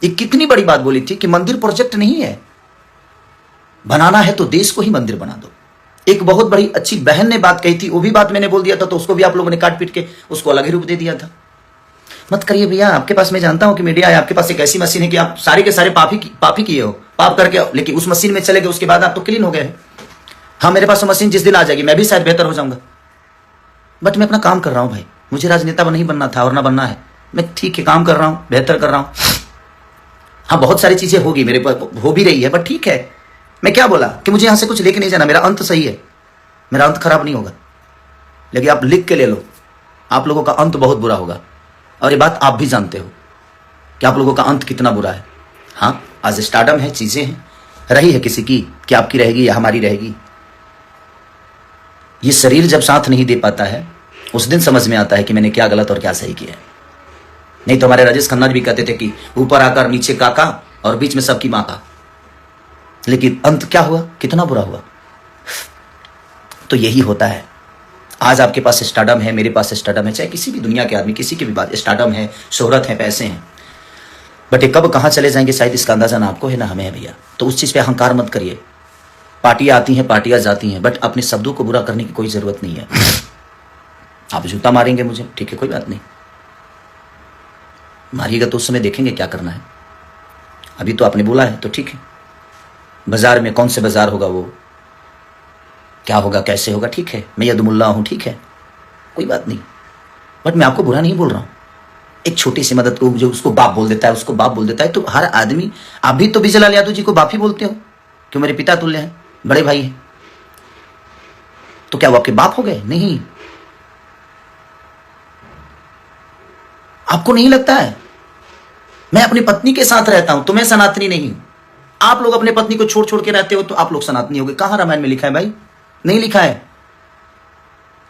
A: एक कितनी बड़ी बात बोली थी कि मंदिर प्रोजेक्ट नहीं है, बनाना है तो देश को ही मंदिर बना दो। एक बहुत बड़ी अच्छी बहन ने बात कही थी, वो भी बात मैंने बोल दिया था, तो उसको भी आप लोगों ने काट पीट के उसको अलग ही रूप दे दिया था। मत करिए भैया, आपके पास मैं जानता हूं कि मीडिया है, आपके पास एक ऐसी मशीन है कि आप सारे के सारे पाप ही किए हो, पाप करके, लेकिन उस मशीन में चले गए, उसके बाद आप तो क्लीन हो गए। हाँ, मेरे पास मशीन जिस दिन आ जाएगी मैं भी शायद बेहतर हो जाऊंगा, बट मैं अपना काम कर रहा हूं भाई। मुझे राजनेता नहीं बनना था और ना बनना है, मैं ठीक है काम कर रहा हूं, बेहतर कर रहा हूं। हाँ, बहुत सारी चीजें होगी मेरे पास, हो भी रही है, बट ठीक है। मैं क्या बोला कि मुझे यहां से कुछ लेके नहीं जाना, मेरा अंत सही है, मेरा अंत खराब नहीं होगा। लेकिन आप लिख के ले लो, आप लोगों का अंत बहुत बुरा होगा, और ये बात आप भी जानते हो कि आप लोगों का अंत कितना बुरा है। हाँ, आज स्टार्डम है, चीजें हैं, रही है किसी की, कि आपकी रहेगी या हमारी रहेगी। ये शरीर जब साथ नहीं दे पाता है उस दिन समझ में आता है कि मैंने क्या गलत और क्या सही किया है। नहीं तो हमारे राजेश खन्ना भी कहते थे कि ऊपर आकर नीचे काका और बीच में सबकी माँ का। लेकिन अंत क्या हुआ, कितना बुरा हुआ। तो यही होता है। आज आपके पास स्टार्डम है, मेरे पास स्टार्डम है, चाहे किसी भी दुनिया के आदमी, किसी की भी बात, स्टार्डम है, शोहरत है, पैसे हैं, बट ये कब कहां चले जाएंगे शायद इसका अंदाजा ना आपको है ना हमें है भैया। तो उस चीज पे अहंकार मत करिए। पार्टियां आती हैं, पार्टियां जाती हैं, बट अपने शब्दों को बुरा करने की कोई जरूरत नहीं है। आप जूता मारेंगे मुझे, ठीक है, कोई बात नहीं, मारिएगा तो उस समय देखेंगे क्या करना है। अभी तो आपने बोला है तो ठीक है। बाजार में कौन से बाजार होगा, वो क्या होगा, कैसे होगा, ठीक है, मैं यदुमुल्ला हूं, ठीक है, कोई बात नहीं, बट मैं आपको बुरा नहीं बोल रहा हूं। एक छोटी सी मदद को जो उसको बाप बोल देता है, उसको बाप बोल देता है, तो हर आदमी, आप भी तो बिजलाल यादव जी को बाप ही बोलते हो, क्यों, मेरे पिता तुल्य हैं, बड़े भाई हैं, तो क्या वो आपके बाप हो गए? नहीं। आपको नहीं लगता है? मैं अपनी पत्नी के साथ रहता हूं तो मैं सनातनी नहीं हूं। आप लोग अपने पत्नी को छोड़ छोड़ के रहते हो तो आप लोग सनातनी हो गए। कहां रामायण में लिखा है भाई? नहीं लिखा है।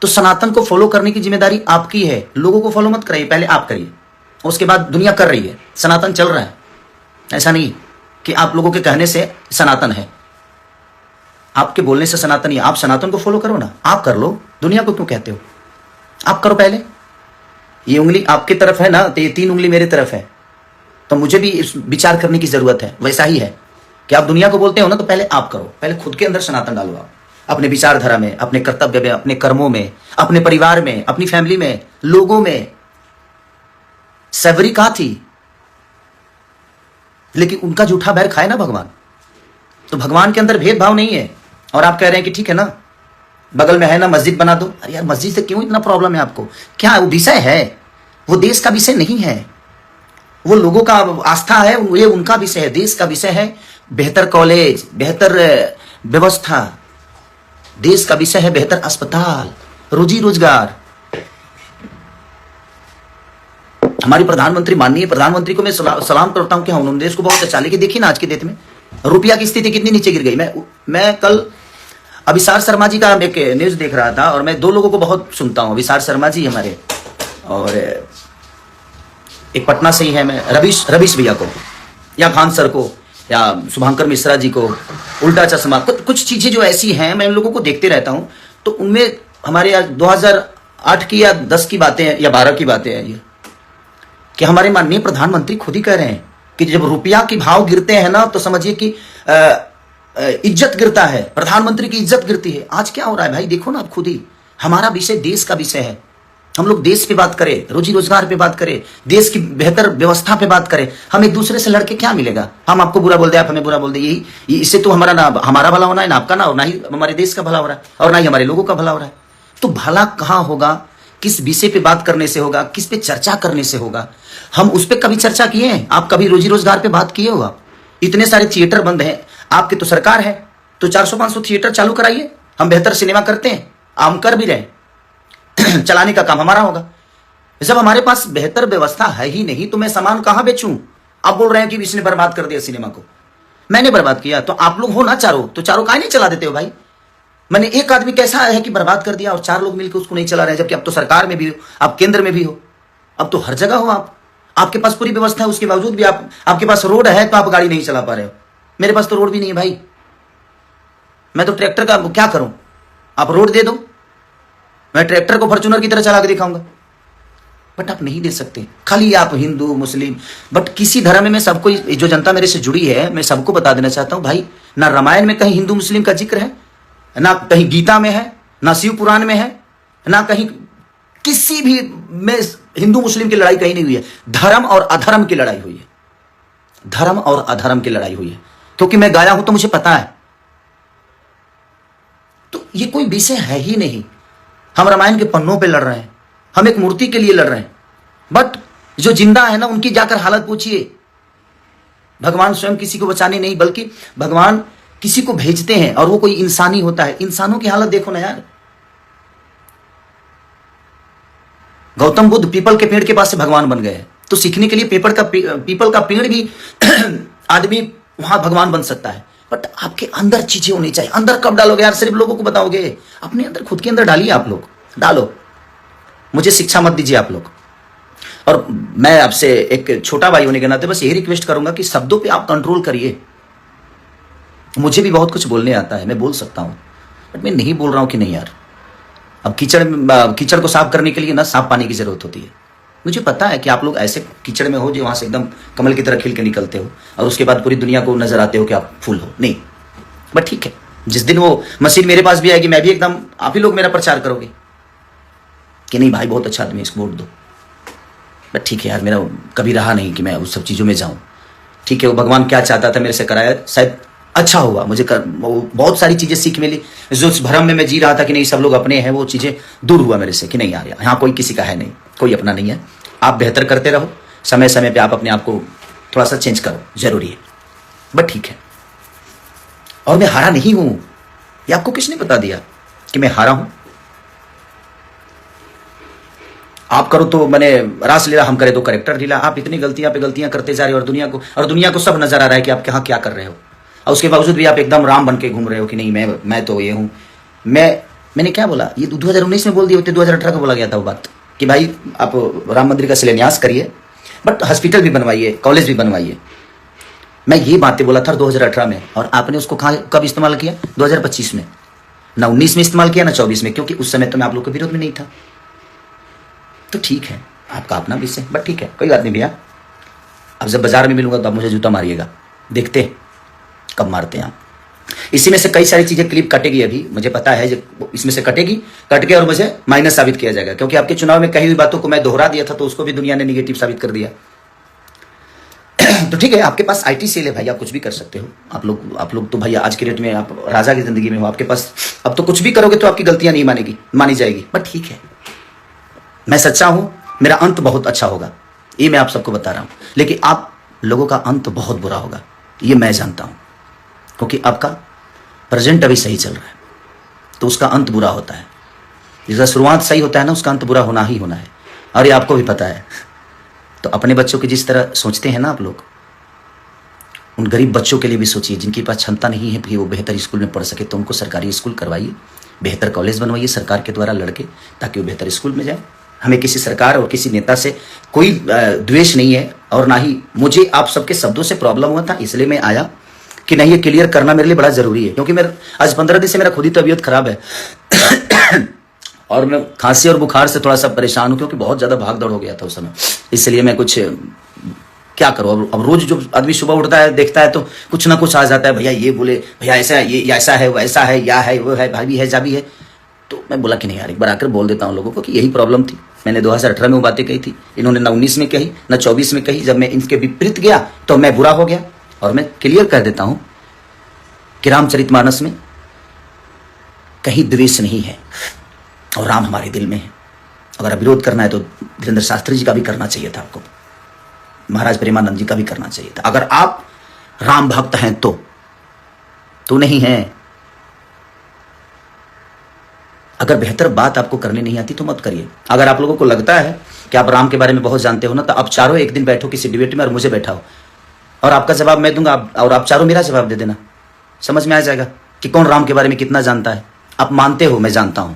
A: तो सनातन को फॉलो करने की जिम्मेदारी आपकी है। लोगों को फॉलो मत कराइए, पहले आप करिए, उसके बाद दुनिया कर रही है, सनातन चल रहा है। ऐसा नहीं कि आप लोगों के कहने से सनातन है, आपके बोलने से सनातन ही। आप सनातन को फॉलो करो ना, आप कर लो, दुनिया को क्यों कहते हो? आप करो पहले। ये उंगली आपकी तरफ है ना, तो ये 3 उंगली मेरी तरफ है, तो मुझे भी इस विचार करने की जरूरत है। वैसा ही है कि आप दुनिया को बोलते हो ना, तो पहले आप करो, पहले खुद के अंदर सनातन डालो। आप अपने विचारधारा में, अपने कर्तव्य में, अपने कर्मों में, अपने परिवार में, अपनी फैमिली में, लोगों में। सबरी कहां थी, लेकिन उनका जूठा बैर खाए ना भगवान। तो भगवान के अंदर भेदभाव नहीं है। और आप कह रहे हैं कि ठीक है ना, बगल में है ना, मस्जिद बना दो। अरे यार, मस्जिद से क्यों इतना प्रॉब्लम है आपको? क्या वो विषय है? वो देश का विषय नहीं है, वो लोगों का आस्था है, ये उनका विषय है। देश का विषय है बेहतर कॉलेज, बेहतर व्यवस्था। देश का विषय है बेहतर अस्पताल, रोजी रोजगार। हमारी प्रधानमंत्री, माननीय प्रधानमंत्री को मैं सलाम करता हूं कि उन्होंने देश को बहुत अच्छा। लेकिन देखिए ना, आज की डेट में रुपया की स्थिति कितनी नीचे गिर गई। मैं कल अभिसार शर्मा जी का एक न्यूज देख रहा था, और मैं 2 लोगों को बहुत सुनता हूं, अभिसार शर्मा जी हमारे, और एक पटना से ही है, मैं रवीश भैया को, या खान सर को, या शुभंकर मिश्रा जी को, उल्टा चश्मा, कुछ चीजें जो ऐसी हैं, मैं इन लोगों को देखते रहता हूं। तो उनमें हमारे 2008 की या 10 की बातें हैं या 12 की बातें हैं ये, कि हमारे माननीय प्रधानमंत्री खुद ही कह रहे हैं कि जब रुपया के भाव गिरते हैं ना, तो समझिए कि इज्जत गिरता है, प्रधानमंत्री की इज्जत गिरती है। आज क्या हो रहा है भाई, देखो ना आप खुद ही। हमारा विषय देश का विषय है। हम लोग देश पे बात करें, रोजी रोजगार पे बात करें, देश की बेहतर व्यवस्था पे बात करें। हम एक दूसरे से लड़के क्या मिलेगा? हम आपको बुरा बोल दे, आप हमें बुरा बोल दे, यही इससे तो हमारा ना हमारा भला होना है, ना आपका, ना, और ना ही हमारे देश का भला हो रहा है, और ना ही हमारे लोगों का भला हो रहा है। तो भला कहां होगा? किस विषय पे बात करने से होगा? किस पे चर्चा करने से होगा? हम उस पर कभी चर्चा किए हैं? आप कभी रोजी रोजगार पे बात किए होगा? इतने सारे थिएटर बंद हैं, आपकी तो सरकार है, तो 400-500 थिएटर चालू कराइए। हम बेहतर सिनेमा करते हैं, हम कर भी रहे, चलाने का काम हमारा होगा। जब हमारे पास बेहतर व्यवस्था है ही नहीं तो मैं सामान कहां बेचूं? आप बोल रहे हैं कि इसने बर्बाद कर दिया सिनेमा को। मैंने बर्बाद किया तो आप लोग हो ना चारों, तो चारों काहे नहीं चला देते हो भाई? मैंने एक आदमी कैसा है कि बर्बाद कर दिया और 4 लोग मिलकर उसको नहीं चला रहे, जबकि अब तो सरकार में भी हो, आप केंद्र में भी हो, अब तो हर जगह हो आप, आपके पास पूरी व्यवस्था है, उसके बावजूद भी आपके पास रोड है तो आप गाड़ी नहीं चला पा रहे हो। मेरे पास तो रोड भी नहीं है भाई, मैं तो ट्रैक्टर का क्या करूं? आप रोड दे दो, मैं ट्रैक्टर को फॉर्च्यूनर की तरह चला के दिखाऊंगा, बट आप नहीं दे सकते। खाली आप हिंदू मुस्लिम, बट किसी धर्म में सबको, जो जनता मेरे से जुड़ी है, मैं सबको बता देना चाहता हूं भाई, ना रामायण में कहीं हिंदू मुस्लिम का जिक्र है, ना कहीं गीता में है, ना शिव पुराण में है, ना कहीं किसी भी में हिंदू मुस्लिम की लड़ाई कहीं नहीं हुई है। धर्म और अधर्म की लड़ाई हुई है, धर्म और अधर्म की लड़ाई हुई है, क्योंकि मैं गाया हूं तो मुझे पता है। तो ये कोई विषय है ही नहीं। हम रामायण के पन्नों पे लड़ रहे हैं, हम एक मूर्ति के लिए लड़ रहे हैं, बट जो जिंदा है ना उनकी जाकर हालत पूछिए। भगवान स्वयं किसी को बचाने नहीं, बल्कि भगवान किसी को भेजते हैं और वो कोई इंसानी होता है। इंसानों की हालत देखो ना यार। गौतम बुद्ध पीपल के पेड़ के पास से भगवान बन गए, तो सीखने के लिए पीपल का पेड़ भी आदमी वहां भगवान बन सकता है, बट आपके अंदर चीजें होनी चाहिए। अंदर कब डालोगे यार? सिर्फ लोगों को बताओगे? अपने अंदर, खुद के अंदर डालिए। आप लोग डालो, मुझे शिक्षा मत दीजिए आप लोग। और मैं आपसे एक छोटा भाई होने के नाते बस यही रिक्वेस्ट करूंगा कि शब्दों पे आप कंट्रोल करिए। मुझे भी बहुत कुछ बोलने आता है, मैं बोल सकता हूं, बट मैं नहीं बोल रहा हूं कि नहीं यार। अब कीचड़ को साफ करने के लिए ना साफ पानी की जरूरत होती है। मुझे पता है कि आप लोग ऐसे कीचड़ में हो जो वहां से एकदम कमल की तरह खिल के निकलते हो और उसके बाद पूरी दुनिया को नजर आते हो कि आप फूल हो। नहीं, बट ठीक है, जिस दिन वो मशीन मेरे पास भी आएगी, मैं भी एकदम, आप ही लोग मेरा प्रचार करोगे कि नहीं भाई बहुत अच्छा आदमी, इसको वोट दो। बट ठीक है यार, मेरा कभी रहा नहीं कि मैं उस सब चीज़ों में जाऊं। ठीक है, वो भगवान क्या चाहता था मेरे से कराया, शायद अच्छा हुआ। मुझे बहुत सारी चीज़ें सीख मिली। जो उस भ्रम में मैं जी रहा था कि नहीं सब लोग अपने हैं, वो चीज़ें दूर हुआ मेरे से कि नहीं यार, यहाँ कोई किसी का है नहीं, कोई अपना नहीं है। आप बेहतर करते रहो, समय समय पे आप अपने आप को थोड़ा सा चेंज करो, जरूरी है। बट ठीक है, और मैं हारा नहीं हूं, ये आपको किसने बता दिया कि मैं हारा हूं? आप करो तो मैंने रास लीला, हम करे तो करेक्टर लीला। आप इतनी गलतियां पे गलतियां करते जा रहे हो और दुनिया को सब नजर आ रहा है कि आप कहाँ क्या कर रहे हो, और उसके बावजूद भी आप एकदम राम बन के घूम रहे हो कि नहीं मैं तो ये हूं। मैंने क्या बोला? ये 2019 में बोल दिए होते, 2018 को बोला गया था वो बात कि भाई आप राम मंदिर का शिलान्यास करिए, बट हॉस्पिटल भी बनवाइए, कॉलेज भी बनवाइए। मैं ये बातें बोला था 2018 में, और आपने उसको कब इस्तेमाल किया? 2025 में, ना 19 में इस्तेमाल किया, ना 24 में, क्योंकि उस समय तो मैं आप लोग के विरोध में नहीं था। तो ठीक है, आपका अपना विषय, बट ठीक है, कोई बात नहीं भैया। अब जब बाजार में मिलूंगा तो आप मुझे जूता मारिएगा, देखते हैं कब मारते हैं आप। इसी में से कई सारी चीजें क्लिप कटेगी, अभी मुझे पता है इसमें से कटेगी, कट के और मुझे माइनस साबित किया जाएगा, क्योंकि आपके चुनाव में कही हुई बातों को मैं दोहरा दिया था, तो उसको भी दुनिया ने निगेटिव साबित कर दिया। तो ठीक है, आपके पास आईटी सेल है भाई, आप कुछ भी कर सकते हो। आप लोग तो भाई आज के डेट में आप राजा की जिंदगी में हो, आपके पास अब तो कुछ भी करोगे तो आपकी गलतियां नहीं मानी जाएगी। बट ठीक है, मैं सच्चा हूं, मेरा अंत बहुत अच्छा होगा, ये मैं आप सबको बता रहा हूं। लेकिन आप लोगों का अंत बहुत बुरा होगा, ये मैं जानता हूं, क्योंकि आपका प्रेजेंट अभी सही चल रहा है, तो उसका अंत बुरा होता है। जिसका शुरुआत सही होता है ना, उसका अंत बुरा होना ही होना है, और ये आपको भी पता है। तो अपने बच्चों की जिस तरह सोचते हैं ना आप लोग, उन गरीब बच्चों के लिए भी सोचिए, जिनके पास क्षमता नहीं है कि वो बेहतर स्कूल में पढ़ सके, तो उनको सरकारी स्कूल करवाइए, बेहतर कॉलेज बनवाइए सरकार के द्वारा लड़के, ताकि वो बेहतर स्कूल में जाए। हमें किसी सरकार और किसी नेता से कोई द्वेष नहीं है, और ना ही मुझे आप सबके शब्दों से प्रॉब्लम हुआ था, इसलिए मैं आया कि नहीं, ये क्लियर करना मेरे लिए बड़ा जरूरी है, क्योंकि मेरा आज 15 दिन से मेरा खुद ही तबीयत खराब है और मैं खांसी और बुखार से थोड़ा सा परेशान हूं, क्योंकि बहुत ज्यादा भाग दौड़ हो गया था उस समय। इसलिए मैं कुछ क्या करूं, अब रोज जो आदमी सुबह उठता है देखता है तो कुछ ना कुछ आ जाता है, भैया ये बोले, भैया ऐसा है, ये ऐसा है, वैसा है, या है, वो है, भाभी है, जाभी है। तो मैं बोला कि नहीं यार, एक बार आकर बोल देता हूं लोगों को कि यही प्रॉब्लम थी। मैंने 2018 में वो बातें कही थी, इन्होंने ना 19 में कही, ना 24 में कही। जब मैं इनके विपरीत गया तो मैं बुरा हो गया, और मैं क्लियर कर देता हूं कि रामचरितमानस में कहीं द्वेष नहीं है, और राम हमारे दिल में है। अगर विरोध करना है तो धीरेन्द्र शास्त्री जी का भी करना चाहिए था, आपको महाराज प्रेमानंद जी का भी करना चाहिए था, अगर आप राम भक्त हैं तो नहीं है। अगर बेहतर बात आपको करनी नहीं आती तो मत करिए। अगर आप लोगों को लगता है कि आप राम के बारे में बहुत जानते हो ना, तो आप चारों एक दिन बैठो किसी डिबेट में और मुझे बैठाओ और आपका जवाब मैं दूंगा और आप चारों मेरा जवाब दे देना। समझ में आ जाएगा कि कौन राम के बारे में कितना जानता है। आप मानते हो मैं जानता हूं,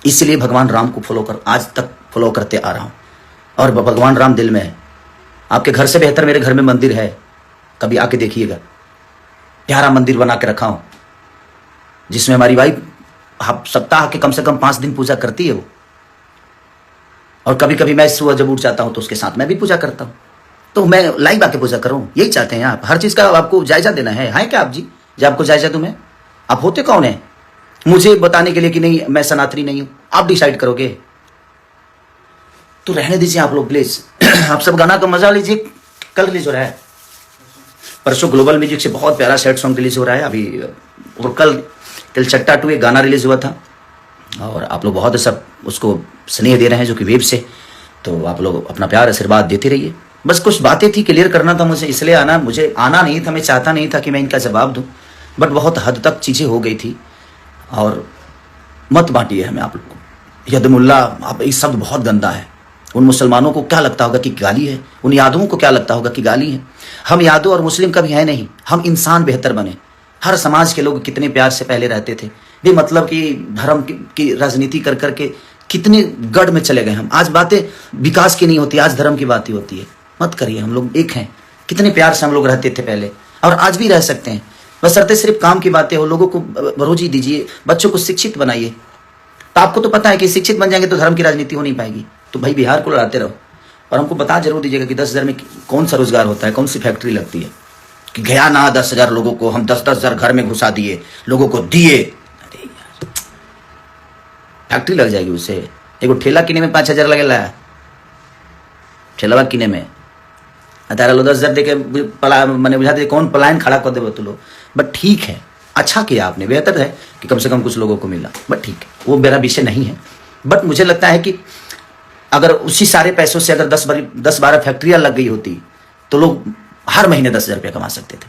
A: इसलिए भगवान राम को आज तक फॉलो करते आ रहा हूं और भगवान राम दिल में है। आपके घर से बेहतर मेरे घर में मंदिर है, कभी आके देखिएगा। प्यारा मंदिर बना के रखा हूं जिसमें हमारी वाइफ सप्ताह के कम से कम 5 दिन पूजा करती है वो। और कभी कभी मैं सुबह जब उठ जाता हूं तो उसके साथ मैं भी पूजा करता हूं। तो मैं लाइव आके पूजा करूं, यही चाहते हैं आप। हर चीज का आपको जायजा देना है क्या आप जी? जब आपको जायजा दूं मैं, आप होते कौन है मुझे बताने के लिए कि नहीं मैं सनातनी नहीं हूं? आप डिसाइड करोगे तो रहने दीजिए आप लोग प्लीज। आप सब गाना का मजा लीजिए। कल रिलीज हो रहा है, परसों ग्लोबल म्यूजिक से बहुत प्यारा सैड सॉन्ग रिलीज हो रहा है अभी, और कल तिलचट्टा 2 एक गाना रिलीज हुआ था और आप लोग बहुत सब उसको स्नेह दे रहे हैं जो कि वेब से। तो आप लोग अपना प्यार आशीर्वाद देते रहिए। बस कुछ बातें थी क्लियर करना था मुझे, इसलिए मुझे आना नहीं था। मैं चाहता नहीं था कि मैं इनका जवाब दूं, बट बहुत हद तक चीज़ें हो गई थी। और मत बांटिए हमें आप लोग को। यदमुल्ला आप ये शब्द बहुत गंदा है। उन मुसलमानों को क्या लगता होगा कि गाली है, उन यादवों को क्या लगता होगा कि गाली है। हम यादव और मुस्लिम कभी है नहीं, हम इंसान बेहतर बने। हर समाज के लोग कितने प्यार से पहले रहते थे, बेमतलब कि धर्म की राजनीति कर करके कितने गढ़ में चले गए हम। आज बातें विकास की नहीं होती, आज धर्म की बात ही होती है। मत करिए, हम लोग एक हैं। कितने प्यार से हम लोग रहते थे पहले और आज भी रह सकते हैं, बशर्ते सिर्फ काम की बातें हो। लोगों को रोजी दीजिए, बच्चों को शिक्षित बनाइए। तो आपको तो पता है कि शिक्षित बन जाएंगे तो धर्म की राजनीति हो नहीं पाएगी। तो भाई बिहार को लड़ाते रहो और हमको बता जरूर दीजिएगा कि 10,000 में कौन सा रोजगार होता है, कौन सी फैक्ट्री लगती है। कि गया ना 10,000 लोगों को हम 10,000 घर में घुसा दिए, लोगों को दिए। अरे यार, फैक्ट्री लग जाएगी उससे। एक ठेला किने में 5,000 लगेला है, ठेलावा किने में। तारा लो 10,000 देके मैंने बुझा दे कौन पलायन खड़ा कर दे तो लो। बट ठीक है, अच्छा किया आपने, बेहतर है कि कम से कम कुछ लोगों को मिला। बट ठीक है, वो मेरा विषय नहीं है। बट मुझे लगता है कि अगर उसी सारे पैसों से अगर 10-12 फैक्ट्रियां लग गई होती तो लोग हर महीने 10,000 रुपया कमा सकते थे।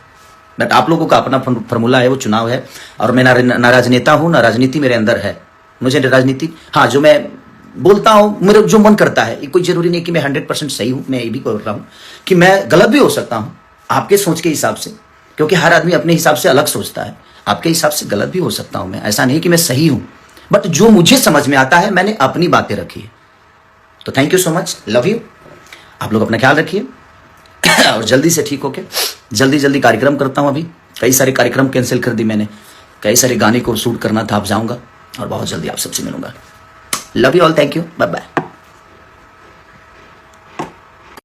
A: बट आप लोगों का अपना फॉर्मूला है, वो चुनाव है। और मैं ना राजनेता हूं ना राजनीति मेरे अंदर है। मुझे राजनीति, हाँ, जो मैं बोलता हूं मेरे जो मन करता है, कोई जरूरी नहीं कि मैं 100% सही हूं। मैं ये भी बोल रहा हूं कि मैं गलत भी हो सकता हूं आपके सोच के हिसाब से, क्योंकि हर आदमी अपने हिसाब से अलग सोचता है। आपके हिसाब से गलत भी हो सकता हूं मैं, ऐसा नहीं कि मैं सही हूं। बट जो मुझे समझ में आता है मैंने अपनी बातें रखी है। तो thank you so much, love you. आप लोग अपना ख्याल रखिए और जल्दी से ठीक होके जल्दी कार्यक्रम करता हूं। अभी कई सारे कार्यक्रम कैंसिल कर दी मैंने, कई सारे गाने को शूट करना था। आप जाऊंगा और बहुत जल्दी आप सबसे मिलूंगा। Love you all, thank you, bye bye.